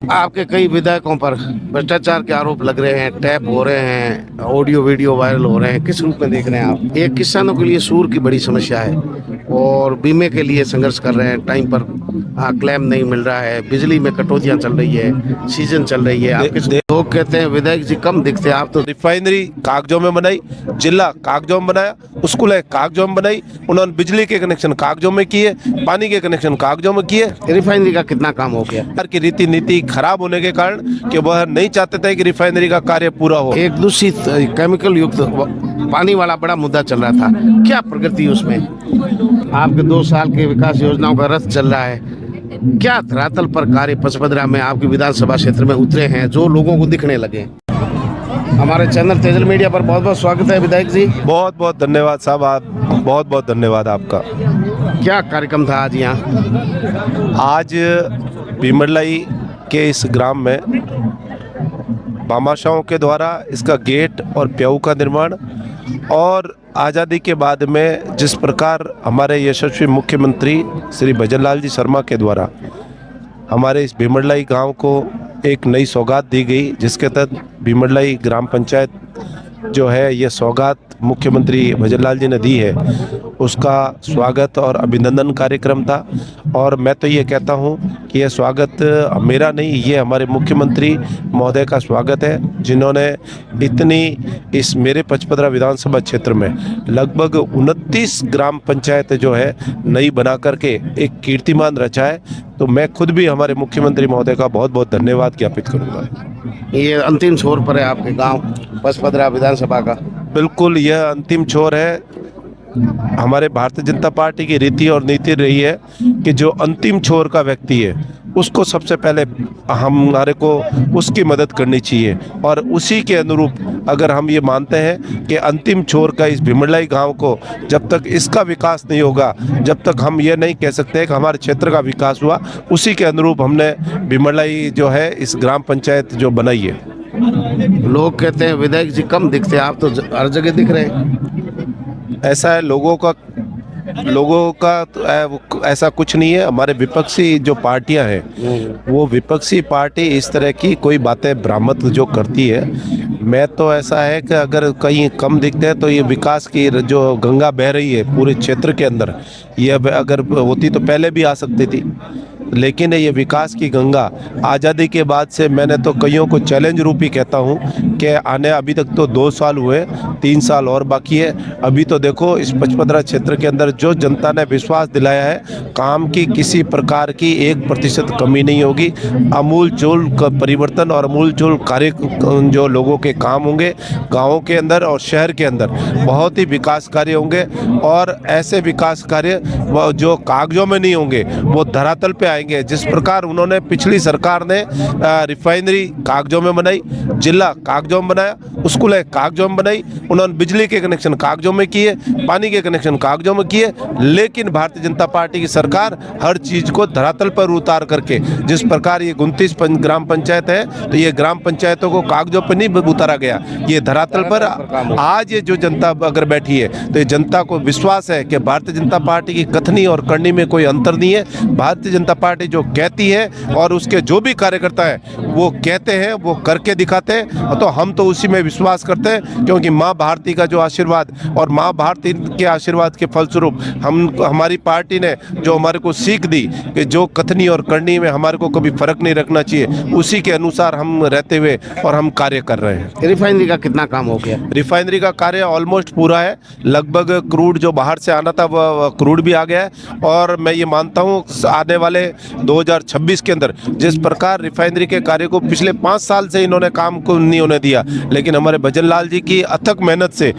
आपके कई विधायकों पर भ्रष्टाचार के आरोप लग रहे हैं, टैप हो रहे हैं, ऑडियो वीडियो वायरल हो रहे हैं, किस रूप में देख रहे हैं आप? एक किसानों के लिए सूर की बड़ी समस्या है और बीमे के लिए संघर्ष कर रहे हैं, टाइम पर क्लेम नहीं मिल रहा है, बिजली में कटौतियां चल रही है, सीजन चल रही है। आप लोग कहते हैं विधायक जी कम दिखते हैं, आप तो रिफाइनरी कागजों में बनाई, जिला कागजों में बनाया, स्कूल कागजों में बनाई, उन्होंने बिजली के कनेक्शन कागजों में किए, पानी के कनेक्शन कागजों में किए। रिफाइनरी का कितना काम हो गया? सरकार की रीति नीति खराब होने के कारण कि वह नहीं चाहते थे कि रिफाइनरी का कार्य पूरा हो। एक दूषित केमिकल युक्त पानी वाला बड़ा मुद्दा चल रहा था, क्या प्रगति उसमें? आपके 2 साल के विकास योजनाओं का रथ चल रहा है, क्या धरातल पर कार्य पचपदरा में आपके विधानसभा क्षेत्र में उतरे हैं जो लोगों को दिखने लगे? हमारे चैनल तेजल मीडिया पर बहुत बहुत स्वागत है विधायक जी। बहुत बहुत धन्यवाद साहब, आप बहुत बहुत धन्यवाद आपका। क्या कार्यक्रम था आज यहाँ? आज भीमरलाई के इस ग्राम में भामाशाहों के द्वारा इसका गेट और प्याऊ का निर्माण और आज़ादी के बाद में जिस प्रकार हमारे यशस्वी मुख्यमंत्री श्री भजन लाल जी शर्मा के द्वारा हमारे इस भीमरलाई गांव को एक नई सौगात दी गई, जिसके तहत भीमरलाई ग्राम पंचायत जो है ये सौगात मुख्यमंत्री भजन लाल जी ने दी है, उसका स्वागत और अभिनंदन कार्यक्रम था। और मैं तो ये कहता हूँ कि यह स्वागत मेरा नहीं, ये हमारे मुख्यमंत्री महोदय का स्वागत है, जिन्होंने इतनी इस मेरे पचपदरा विधानसभा क्षेत्र में लगभग 29 ग्राम पंचायत जो है नई बना करके एक कीर्तिमान रचा है। तो मैं खुद भी हमारे मुख्यमंत्री महोदय का बहुत बहुत धन्यवाद ज्ञापित करूँगा। ये अंतिम छोर पर है आपके गांव पचपदरा विधानसभा का? बिल्कुल, यह अंतिम छोर है। हमारे भारतीय जनता पार्टी की रीति और नीति रही है कि जो अंतिम छोर का व्यक्ति है उसको सबसे पहले हमारे को उसकी मदद करनी चाहिए, और उसी के अनुरूप अगर हम ये मानते हैं कि अंतिम छोर का इस भीमरलाई गांव को जब तक इसका विकास नहीं होगा, जब तक हम ये नहीं कह सकते कि हमारे क्षेत्र का विकास हुआ, उसी के अनुरूप हमने भीमरलाई जो है इस ग्राम पंचायत जो बनाई है। लोग कहते हैं विधायक जी कम दिखते हैं, आप तो हर जगह दिख रहे हैं। ऐसा है, लोगों का तो ऐसा कुछ नहीं है। हमारे विपक्षी जो पार्टियां हैं वो विपक्षी पार्टी इस तरह की कोई बातें बरामद जो करती है, मैं तो ऐसा है कि अगर कहीं कम दिखते हैं तो ये विकास की जो गंगा बह रही है पूरे क्षेत्र के अंदर, ये अगर होती तो पहले भी आ सकती थी, लेकिन ये विकास की गंगा आज़ादी के बाद से मैंने तो कईयों को चैलेंज रूपी कहता हूँ कि आने अभी तक तो 2 साल हुए, 3 साल और बाकी है। अभी तो देखो इस पचपदरा क्षेत्र के अंदर जो जनता ने विश्वास दिलाया है, काम की किसी प्रकार की 1% कमी नहीं होगी। अमूलचूल परिवर्तन और अमूलचूल कार्य जो लोगों के काम होंगे गाँवों के अंदर और शहर के अंदर, बहुत ही विकास कार्य होंगे। और ऐसे विकास कार्य जो कागजों में नहीं होंगे वो धरातल पे आएंगे। जिस प्रकार उन्होंने पिछली सरकार ने रिफाइनरी कागजों में बनाई, जिला कागजों में बनाया, स्कूल कागजों में बनाई, उन्होंने बिजली के कनेक्शन कागजों में किए, पानी के कनेक्शन कागजों में किए, लेकिन भारतीय जनता पार्टी की सरकार हर चीज को धरातल पर उतार करके, जिस प्रकार ये 29 ग्राम पंचायत है तो ये ग्राम पंचायतों को कागजों पर नहीं उतारा गया, ये धरातल पर आज ये जो जनता अगर बैठी है तो ये जनता को विश्वास है कि भारतीय जनता पार्टी की कथनी और करनी में कोई अंतर नहीं है। भारतीय जनता पार्टी जो कहती है और उसके जो भी कार्यकर्ता है वो कहते हैं वो करके दिखाते हैं, तो हम तो उसी में विश्वास करते हैं, क्योंकि माँ भारती का जो आशीर्वाद और माँ भारती के आशीर्वाद के फलस्वरूप हमारी पार्टी ने जो हमारे को सीख दी कि जो कथनी और करनी में हमारे को कभी फर्क नहीं रखना चाहिए, उसी के अनुसार हम रहते हुए और हम कार्य कर रहे हैं। रिफाइनरी का कितना काम हो गया? रिफाइनरी का कार्य ऑलमोस्ट पूरा है, लगभग क्रूड जो बाहर से आना था वह क्रूड भी आ गया है। और मैं ये मानता हूँ आने वाले 2026 के अंदर जिस प्रकार रिफाइनरी के कार्य को पिछले 5 साल से इन्होंने काम को नहीं होने दिया, लेकिन हमारे भजन लाल जी की अथक मेहनत से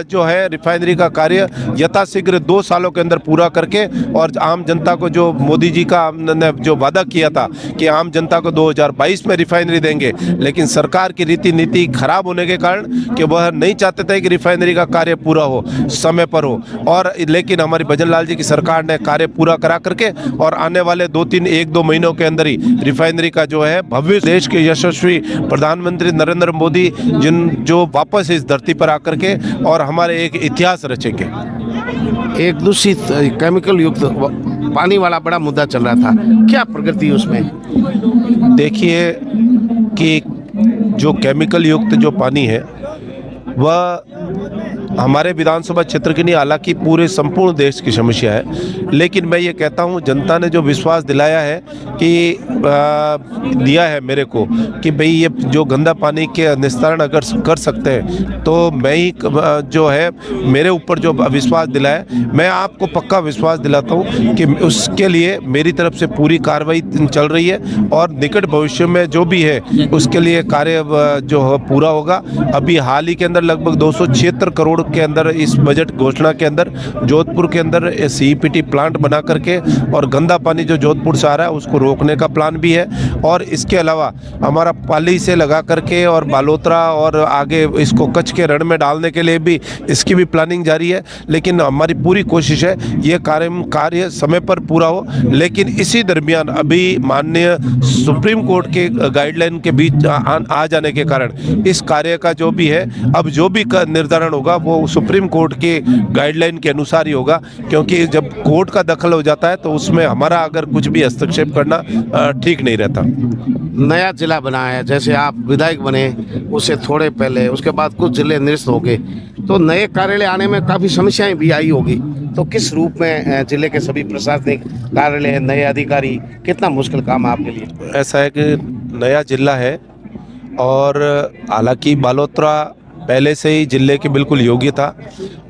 जो है रिफाइनरी का कार्य यथाशीघ्र 2 सालों के अंदर पूरा करके, और आम जनता को जो मोदी जी का ने जो वादा किया था कि आम जनता को 2022 में रिफाइनरी देंगे, लेकिन सरकार की रीति नीति खराब होने के कारण कि वह नहीं चाहते थे कि रिफाइनरी का कार्य पूरा हो, समय पर हो, और लेकिन हमारी भजन लाल जी की सरकार ने कार्य पूरा करा करके और आने वाले 1-2 महीनों के अंदर ही रिफाइनरी का जो है भव्य देश के यशस्वी प्रधानमंत्री नरेंद्र मोदी जो वापस इस धरती पर आकर के और हमारे एक इतिहास रचेंगे। एक दूषित केमिकल युक्त पानी वाला बड़ा मुद्दा चल रहा था, क्या प्रगति उसमें? देखिए कि जो केमिकल युक्त जो पानी है वह हमारे विधानसभा क्षेत्र की नहीं, हालांकि पूरे संपूर्ण देश की समस्या है। लेकिन मैं ये कहता हूँ, जनता ने जो विश्वास दिलाया है कि दिया है मेरे को कि भाई ये जो गंदा पानी के निस्तारण अगर कर सकते हैं तो मैं ही जो है मेरे ऊपर जो विश्वास दिलाया, मैं आपको पक्का विश्वास दिलाता हूँ कि उसके लिए मेरी तरफ से पूरी कार्रवाई चल रही है और निकट भविष्य में जो भी है उसके लिए कार्य जो पूरा होगा। अभी हाल ही के अंदर लगभग 276 करोड़ के अंदर इस बजट घोषणा के अंदर जोधपुर के अंदर सीईपीटी प्लांट बना करके और गंदा पानी जो जोधपुर से आ रहा है उसको रोकने का प्लान भी है। और इसके अलावा हमारा पाली से लगा करके और बालोतरा और आगे इसको कच्छ के रण में डालने के लिए भी इसकी भी प्लानिंग जारी है। लेकिन हमारी पूरी कोशिश है ये कार्य समय पर पूरा हो। लेकिन इसी दरमियान अभी माननीय सुप्रीम कोर्ट के गाइडलाइन के बीच आ जाने के कारण इस कार्य का जो भी है, अब जो भी निर्धारण होगा वो सुप्रीम कोर्ट के गाइडलाइन के अनुसार ही होगा, क्योंकि जब कोर्ट का दखल हो जाता है तो उसमें हमारा अगर कुछ भी हस्तक्षेप करना ठीक नहीं रहता। नया जिला बना है, जैसे आप विधायक बने उससे थोड़े पहले, उसके बाद कुछ जिले निरस्त हो गए, तो नए कार्यालय आने में काफ़ी समस्याएं भी आई होगी। तो किस रूप में जिले के सभी प्रशासनिक कार्यालय, नए अधिकारी, कितना मुश्किल काम है आपके लिए? ऐसा है कि नया जिला है और हालांकि बालोतरा पहले से ही जिले के बिल्कुल योग्य था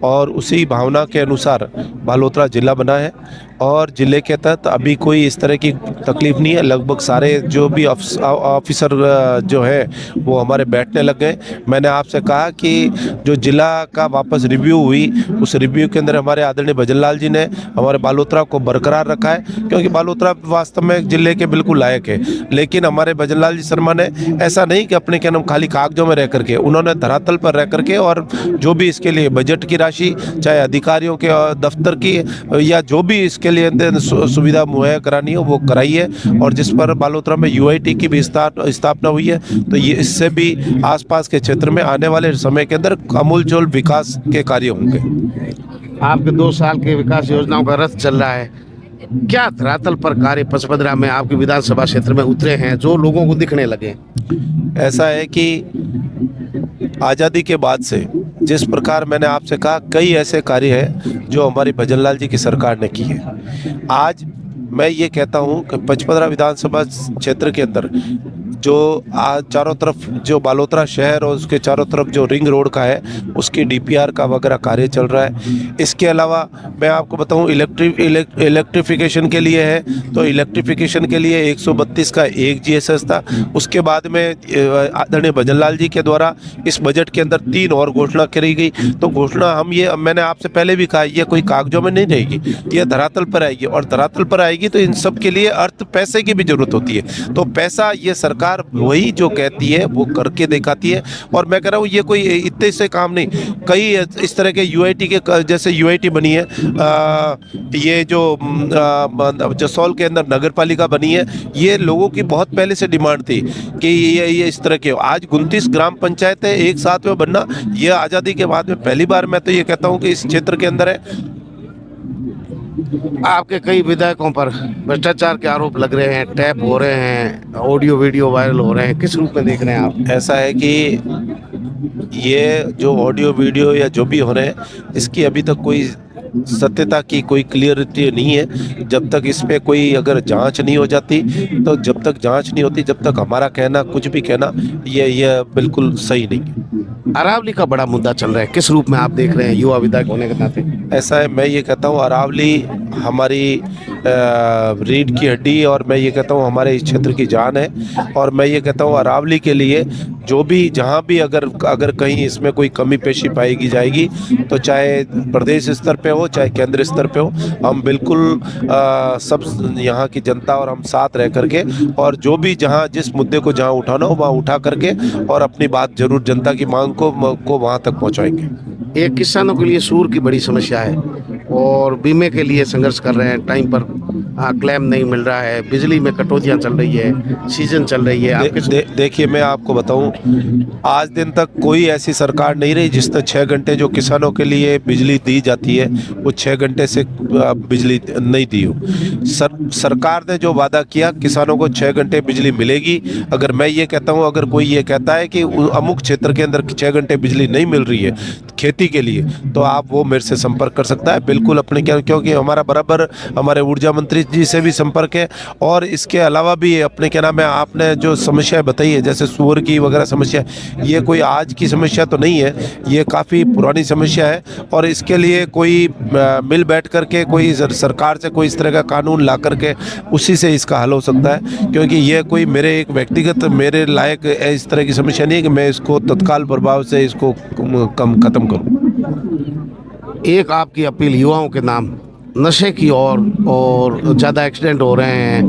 और उसी भावना के अनुसार बालोतरा जिला बना है और जिले के तहत अभी कोई इस तरह की तकलीफ नहीं है। लगभग सारे जो भी ऑफिसर जो है वो हमारे बैठने लग गए। मैंने आपसे कहा कि जो जिला का वापस रिव्यू हुई उस रिव्यू के अंदर हमारे आदरणीय भजनलाल जी ने हमारे बालोतरा को बरकरार रखा है, क्योंकि बालोतरा वास्तव में जिले के बिल्कुल लायक है। लेकिन हमारे भजनलाल जी शर्मा ने ऐसा नहीं कि अपने क्या नाम खाली कागजों में रह करके, उन्होंने धरातल पर रह करके और जो भी इसके लिए बजट की राशि, चाहे अधिकारियों के दफ्तर की या जो भी इसके लिए सुविधा मुहैया करानी हो वो कराई है। और जिस पर बालोतरा में यूआईटी की भी स्थापना हुई है, तो ये इससे भी आसपास के क्षेत्र में आने वाले समय के अंदर अमूलचूल विकास के कार्य होंगे। आपके 2 साल के विकास योजनाओं का रथ चल रहा है, क्या धरातल पर कार्य पचपदरा में आपके विधानसभा क्षेत्र में उतरे हैं जो लोगों को दिखने लगे? ऐसा है कि आज़ादी के बाद से जिस प्रकार मैंने आपसे कहा कई ऐसे कार्य हैं जो हमारी भजनलाल जी की सरकार ने की है। आज मैं ये कहता हूँ कि पचपदरा विधानसभा क्षेत्र के अंदर जो आज चारों तरफ जो बालोतरा शहर और उसके चारों तरफ जो रिंग रोड का है उसकी डीपीआर का वगैरह कार्य चल रहा है। इसके अलावा मैं आपको बताऊं इलेक्ट्रिफिकेशन के लिए है, तो इलेक्ट्रिफिकेशन के लिए 132 का एक जीएसएस था। उसके बाद में आदरणीय भजनलाल जी के द्वारा इस बजट के अंदर 3 और घोषणा करी गई। तो घोषणा मैंने आपसे पहले भी कहा, ये कोई कागजों में नहीं रहेगी, ये धरातल पर आएगी और धरातल पर आएगी तो इन सब के लिए अर्थ पैसे की भी जरूरत होती है। तो पैसा ये सरकार वही जो कहती है वो करके दिखाती है। और मैं कह रहा हूँ ये कोई इतने से काम नहीं, कई इस तरह के यूआईटी के जैसे यूआईटी बनी है, ये जो जसौल के अंदर नगर पालिका बनी है, ये लोगों की बहुत पहले से डिमांड थी कि ये इस तरह के आज 29 ग्राम पंचायतें एक साथ में बनना, ये आज़ादी के बाद में पहली बार मैं तो ये कहता हूँ कि इस क्षेत्र के अंदर है। आपके कई विधायकों पर भ्रष्टाचार के आरोप लग रहे हैं, टैप हो रहे हैं, ऑडियो वीडियो वायरल हो रहे हैं, किस रूप में देख रहे हैं आप? ऐसा है कि ये जो ऑडियो वीडियो या जो भी हो रहे हैं इसकी अभी तक कोई सत्यता की कोई क्लियरिटी नहीं है। जब तक इस पे कोई अगर जांच नहीं हो जाती, तो जब तक जांच नहीं होती, जब तक हमारा कहना कुछ भी कहना ये बिल्कुल सही नहीं है। अरावली का बड़ा मुद्दा चल रहा है, किस रूप में आप देख रहे हैं युवा विधायक होने के नाते? ऐसा है, मैं ये कहता हूँ अरावली हमारी रीढ़ की हड्डी और मैं ये कहता हूँ हमारे इस क्षेत्र की जान है। और मैं ये कहता हूँ अरावली के लिए जो भी जहाँ भी अगर कहीं इसमें कोई कमी पेशी पाई जाएगी, तो चाहे प्रदेश स्तर पे हो चाहे केंद्र स्तर पे हो, हम बिल्कुल सब यहाँ की जनता और हम साथ रह करके और जो भी जहाँ जिस मुद्दे को जहाँ उठाना हो वहाँ उठा करके और अपनी बात जरूर जनता की मांग को वहाँ तक पहुँचाएंगे। एक किसानों के लिए सूर की बड़ी समस्या है और बीमे के लिए संघर्ष कर रहे हैं, टाइम पर क्लेम नहीं मिल रहा है, बिजली में कटौतियां चल रही है, सीजन चल रही है, आप देखिए मैं आपको बताऊं, आज दिन तक कोई ऐसी सरकार नहीं रही जिसने 6 घंटे जो किसानों के लिए बिजली दी जाती है वो 6 घंटे से बिजली नहीं दी हो। सरकार ने जो वादा किया किसानों को 6 घंटे बिजली मिलेगी। अगर मैं ये कहता हूँ, अगर कोई ये कहता है कि अमुक क्षेत्र के अंदर 6 घंटे बिजली नहीं मिल रही है खेती के लिए, तो आप वो मेरे से संपर्क कर सकता है बिल्कुल अपने, क्योंकि हमारा बराबर हमारे ऊर्जा मंत्री जी से भी संपर्क है। और इसके अलावा भी अपने क्या नाम है, आपने जो समस्याएं बताई है जैसे सूअर की वगैरह समस्या, ये कोई आज की समस्या तो नहीं है, ये काफ़ी पुरानी समस्या है। और इसके लिए कोई मिल बैठ करके कोई सरकार से कोई इस तरह का कानून ला करके उसी से इसका हल हो सकता है, क्योंकि ये कोई मेरे एक व्यक्तिगत मेरे लायक इस तरह की समस्या नहीं है कि मैं इसको तत्काल प्रभाव से इसको ख़त्म करूँ। एक आपकी अपील युवाओं के नाम, नशे की और ज़्यादा एक्सीडेंट हो रहे हैं,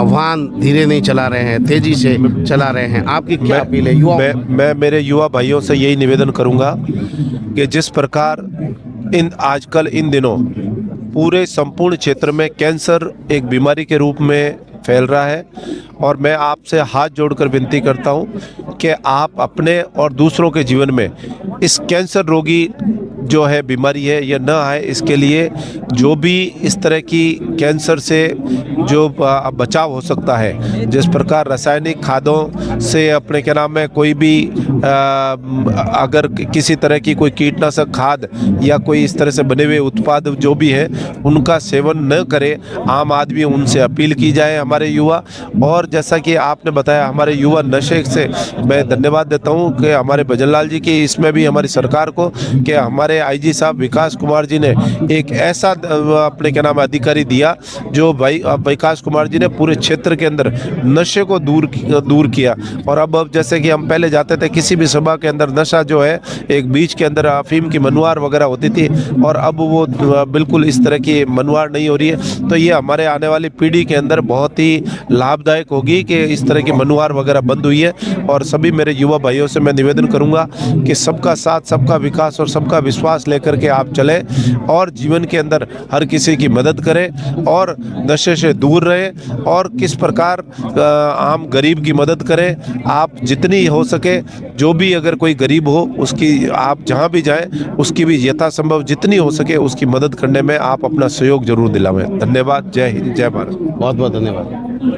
वाहन धीरे नहीं चला रहे हैं, तेज़ी से चला रहे हैं, आपकी क्या अपील है युवाओं? मैं मेरे युवा भाइयों से यही निवेदन करूंगा कि जिस प्रकार आजकल इन दिनों पूरे संपूर्ण क्षेत्र में कैंसर एक बीमारी के रूप में फैल रहा है, और मैं आपसे हाथ जोड़कर विनती करता हूं कि आप अपने और दूसरों के जीवन में इस कैंसर रोगी जो है बीमारी है यह न आए, इसके लिए जो भी इस तरह की कैंसर से जो बचाव हो सकता है, जिस प्रकार रासायनिक खादों से अपने क्या नाम है कोई भी अगर किसी तरह की कोई कीटनाशक खाद या कोई इस तरह से बने हुए उत्पाद जो भी है उनका सेवन न करें, आम आदमी उनसे अपील की जाए हमारे युवा। और जैसा कि आपने बताया हमारे युवा नशे से, मैं धन्यवाद देता हूं कि हमारे भजनलाल जी की इसमें भी हमारी सरकार को, कि हमारे आईजी साहब विकास कुमार जी ने एक ऐसा अपने क्या नाम अधिकारी दिया जो भाई विकास कुमार जी ने पूरे क्षेत्र के अंदर नशे को दूर किया। और अब जैसे कि हम पहले जाते थे किसी भी सभा के अंदर, नशा जो है एक बीच के अंदर अफीम की मनुआर वगैरह होती थी, और अब वो बिल्कुल इस तरह की मनुआर नहीं हो रही है। तो ये हमारे आने वाली पीढ़ी के अंदर बहुत ही लाभदायक होगी कि इस तरह की मनुआर वगैरह बंद हुई है। और सभी मेरे युवा भाइयों से मैं निवेदन करूंगा कि सबका साथ, सबका विकास और सबका विश्वास लेकर के आप चले और जीवन के अंदर हर किसी की मदद करें और नशे से दूर रहे, और किस प्रकार आम गरीब की मदद करें। आप जितनी हो सके, जो भी अगर कोई गरीब हो उसकी आप जहां भी जाएं उसकी भी यथासंभव जितनी हो सके उसकी मदद करने में आप अपना सहयोग जरूर दिलावें। धन्यवाद। जय हिंद, जय भारत। बहुत बहुत धन्यवाद।